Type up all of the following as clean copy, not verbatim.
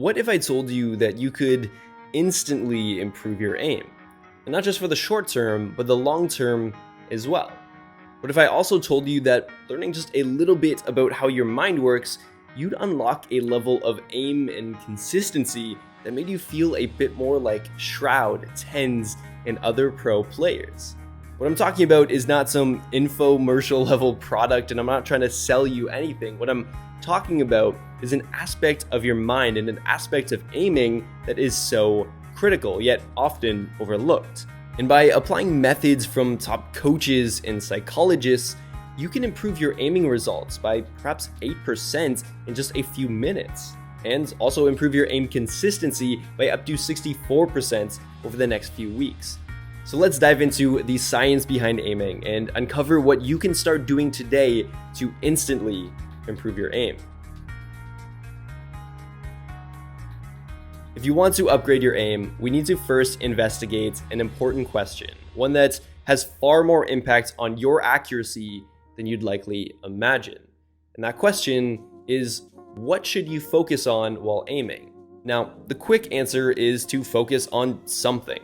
What if I told you that you could instantly improve your aim? And not just for the short term, but the long term as well. What if I also told you that learning just a little bit about how your mind works, you'd unlock a level of aim and consistency that made you feel a bit more like Shroud, Tens, and other pro players? What I'm talking about is not some infomercial level product, and I'm not trying to sell you anything. What I'm talking about is an aspect of your mind and an aspect of aiming that is so critical, yet often overlooked. And by applying methods from top coaches and psychologists, you can improve your aiming results by perhaps 8% in just a few minutes, and also improve your aim consistency by up to 64% over the next few weeks. So let's dive into the science behind aiming and uncover what you can start doing today to instantly improve your aim. If you want to upgrade your aim, we need to first investigate an important question, one that has far more impact on your accuracy than you'd likely imagine. And that question is, what should you focus on while aiming? Now, the quick answer is to focus on something.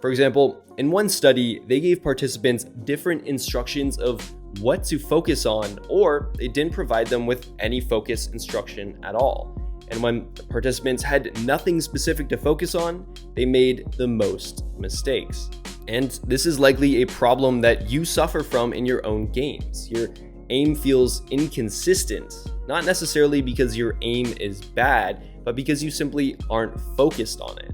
For example, in one study, they gave participants different instructions of what to focus on, or they didn't provide them with any focus instruction at all. And when the participants had nothing specific to focus on, they made the most mistakes. And this is likely a problem that you suffer from in your own games. Your aim feels inconsistent, not necessarily because your aim is bad, but because you simply aren't focused on it.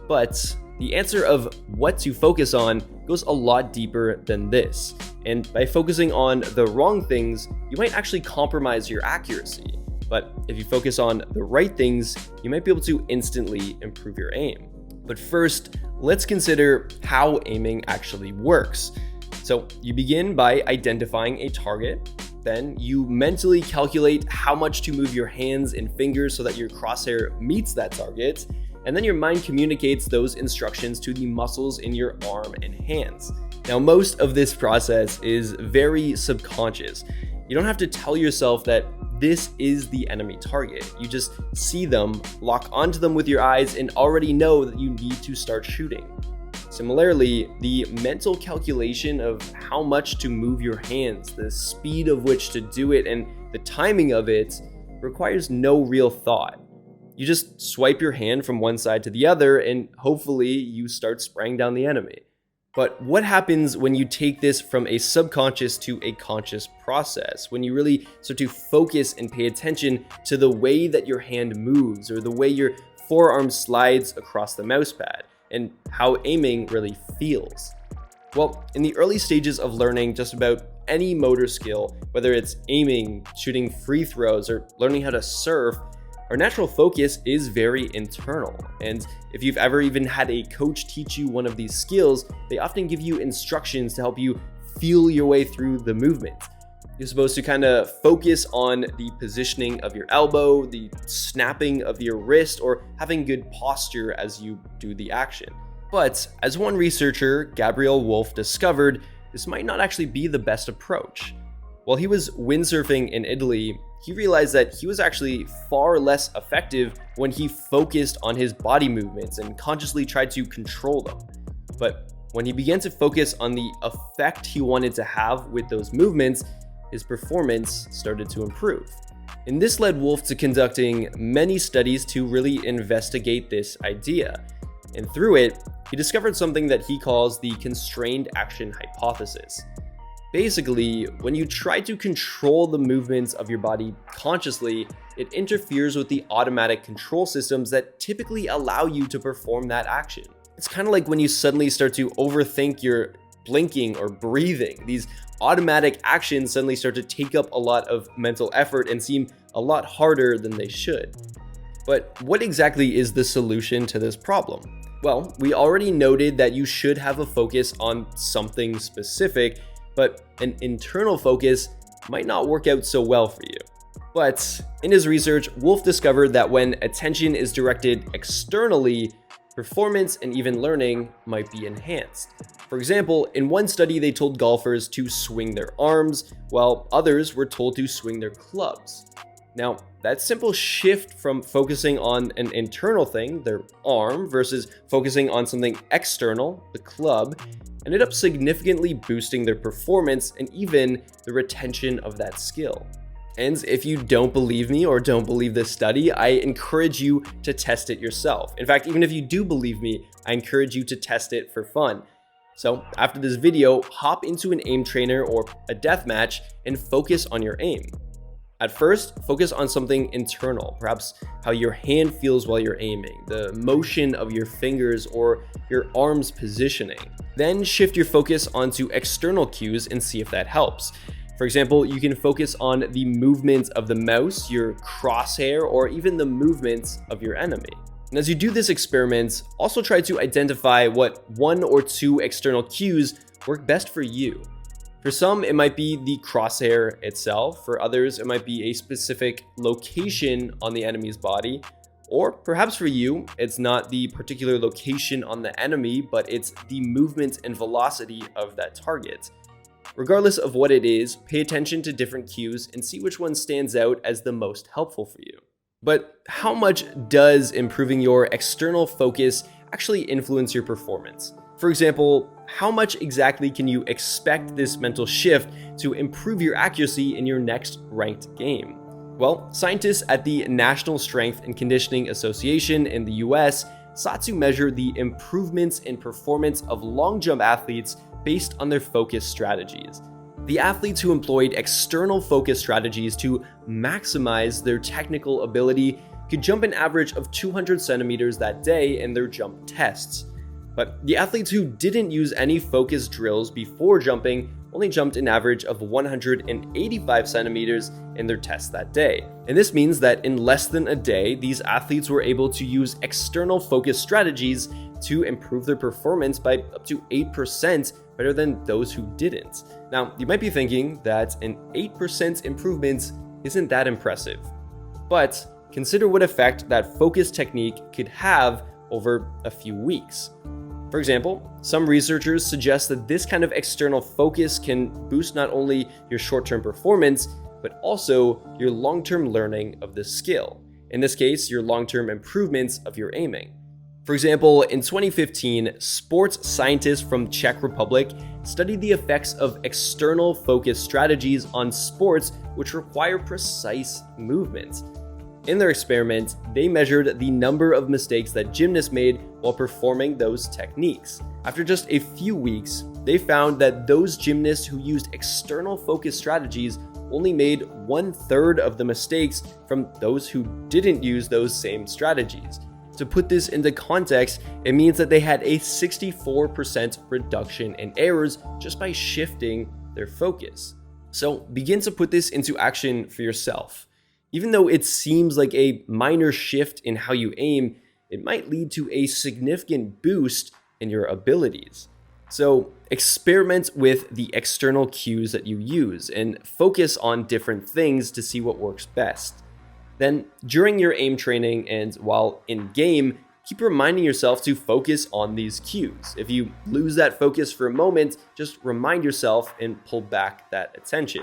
But the answer of what to focus on goes a lot deeper than this. And by focusing on the wrong things, you might actually compromise your accuracy. But if you focus on the right things, you might be able to instantly improve your aim. But first, let's consider how aiming actually works. So you begin by identifying a target. Then you mentally calculate how much to move your hands and fingers so that your crosshair meets that target. And then your mind communicates those instructions to the muscles in your arm and hands. Now, most of this process is very subconscious. You don't have to tell yourself that this is the enemy target. You just see them, lock onto them with your eyes, and already know that you need to start shooting. Similarly, the mental calculation of how much to move your hands, the speed of which to do it, and the timing of it requires no real thought. You just swipe your hand from one side to the other, and hopefully you start spraying down the enemy. But what happens when you take this from a subconscious to a conscious process? When you really start to focus and pay attention to the way that your hand moves, or the way your forearm slides across the mouse pad, and how aiming really feels? Well, in the early stages of learning just about any motor skill, whether it's aiming, shooting free throws, or learning how to surf, our natural focus is very internal. And if you've ever even had a coach teach you one of these skills, they often give you instructions to help you feel your way through the movement. You're supposed to kind of focus on the positioning of your elbow, the snapping of your wrist, or having good posture as you do the action. But as one researcher, Gabriel Wolf, discovered, this might not actually be the best approach. While he was windsurfing in Italy, he realized that he was actually far less effective when he focused on his body movements and consciously tried to control them. But when he began to focus on the effect he wanted to have with those movements, his performance started to improve. And this led Wolf to conducting many studies to really investigate this idea. And through it, he discovered something that he calls the constrained action hypothesis. Basically, when you try to control the movements of your body consciously, it interferes with the automatic control systems that typically allow you to perform that action. It's kind of like when you suddenly start to overthink your blinking or breathing. These automatic actions suddenly start to take up a lot of mental effort and seem a lot harder than they should. But what exactly is the solution to this problem? Well, we already noted that you should have a focus on something specific, but an internal focus might not work out so well for you. But in his research, Wolf discovered that when attention is directed externally, performance and even learning might be enhanced. For example, in one study, they told golfers to swing their arms, while others were told to swing their clubs. Now, that simple shift from focusing on an internal thing, their arm, versus focusing on something external, the club, ended up significantly boosting their performance and even the retention of that skill. And if you don't believe me or don't believe this study, I encourage you to test it yourself. In fact, even if you do believe me, I encourage you to test it for fun. So after this video, hop into an aim trainer or a death match and focus on your aim. At first, focus on something internal, perhaps how your hand feels while you're aiming, the motion of your fingers or your arm's positioning. Then shift your focus onto external cues and see if that helps. For example, you can focus on the movement of the mouse, your crosshair, or even the movements of your enemy. And as you do this experiment, also try to identify what 1 or 2 external cues work best for you. For some, it might be the crosshair itself. For others, it might be a specific location on the enemy's body. Or perhaps for you, it's not the particular location on the enemy, but it's the movement and velocity of that target. Regardless of what it is, pay attention to different cues and see which one stands out as the most helpful for you. But how much does improving your external focus actually influence your performance? For example, how much exactly can you expect this mental shift to improve your accuracy in your next ranked game? Well, scientists at the National Strength and Conditioning Association in the US sought to measure the improvements in performance of long jump athletes based on their focus strategies. The athletes who employed external focus strategies to maximize their technical ability could jump an average of 200 centimeters that day in their jump tests. But the athletes who didn't use any focus drills before jumping only jumped an average of 185 centimeters in their tests that day. And this means that in less than a day, these athletes were able to use external focus strategies to improve their performance by up to 8% better than those who didn't. Now, you might be thinking that an 8% improvement isn't that impressive, but consider what effect that focus technique could have over a few weeks. For example, some researchers suggest that this kind of external focus can boost not only your short-term performance, but also your long-term learning of the skill. In this case, your long-term improvements of your aiming. For example, in 2015, sports scientists from Czech Republic studied the effects of external focus strategies on sports which require precise movements. In their experiment, they measured the number of mistakes that gymnasts made while performing those techniques. After just a few weeks, they found that those gymnasts who used external focus strategies only made 1/3 of the mistakes from those who didn't use those same strategies. To put this into context, it means that they had a 64% reduction in errors just by shifting their focus. So begin to put this into action for yourself. Even though it seems like a minor shift in how you aim, it might lead to a significant boost in your abilities. So experiment with the external cues that you use and focus on different things to see what works best. Then, during your aim training and while in game, keep reminding yourself to focus on these cues. If you lose that focus for a moment, just remind yourself and pull back that attention.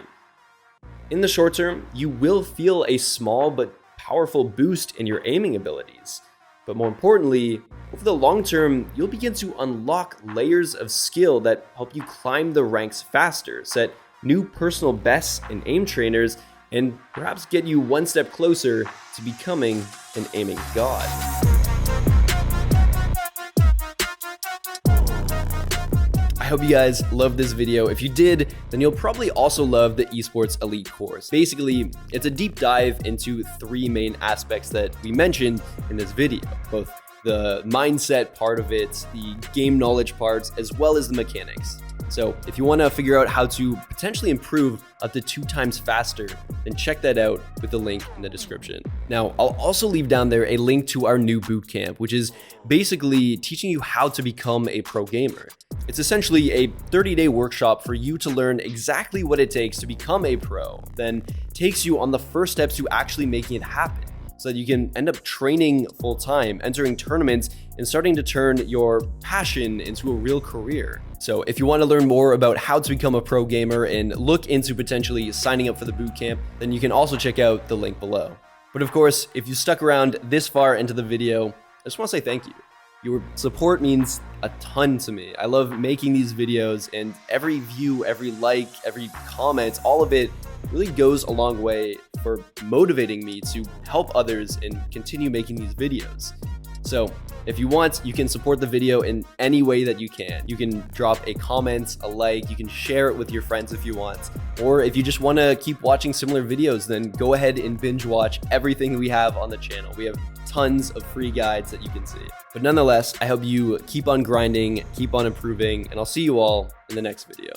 In the short term, you will feel a small but powerful boost in your aiming abilities. But more importantly, over the long term, you'll begin to unlock layers of skill that help you climb the ranks faster, set new personal bests in aim trainers, and perhaps get you one step closer to becoming an aiming god. I hope you guys loved this video. If you did, then you'll probably also love the Esports Elite course. Basically, it's a deep dive into 3 main aspects that we mentioned in this video, both the mindset part of it, the game knowledge parts, as well as the mechanics. So if you want to figure out how to potentially improve up to 2 times faster, then check that out with the link in the description. Now, I'll also leave down there a link to our new bootcamp, which is basically teaching you how to become a pro gamer. It's essentially a 30-day workshop for you to learn exactly what it takes to become a pro, then takes you on the first steps to actually making it happen. so that you can end up training full time, entering tournaments, and starting to turn your passion into a real career. So if you want to learn more about how to become a pro gamer and look into potentially signing up for the bootcamp, then you can also check out the link below. But of course, if you stuck around this far into the video, I just want to say thank you. Your support means a ton to me. I love making these videos, and every view, every like, every comment, all of it really goes a long way for motivating me to help others and continue making these videos. So if you want, you can support the video in any way that you can. You can drop a comment, a like, you can share it with your friends if you want. Or if you just want to keep watching similar videos, then go ahead and binge watch everything we have on the channel. We have tons of free guides that you can see. But nonetheless, I hope you keep on grinding, keep on improving, and I'll see you all in the next video.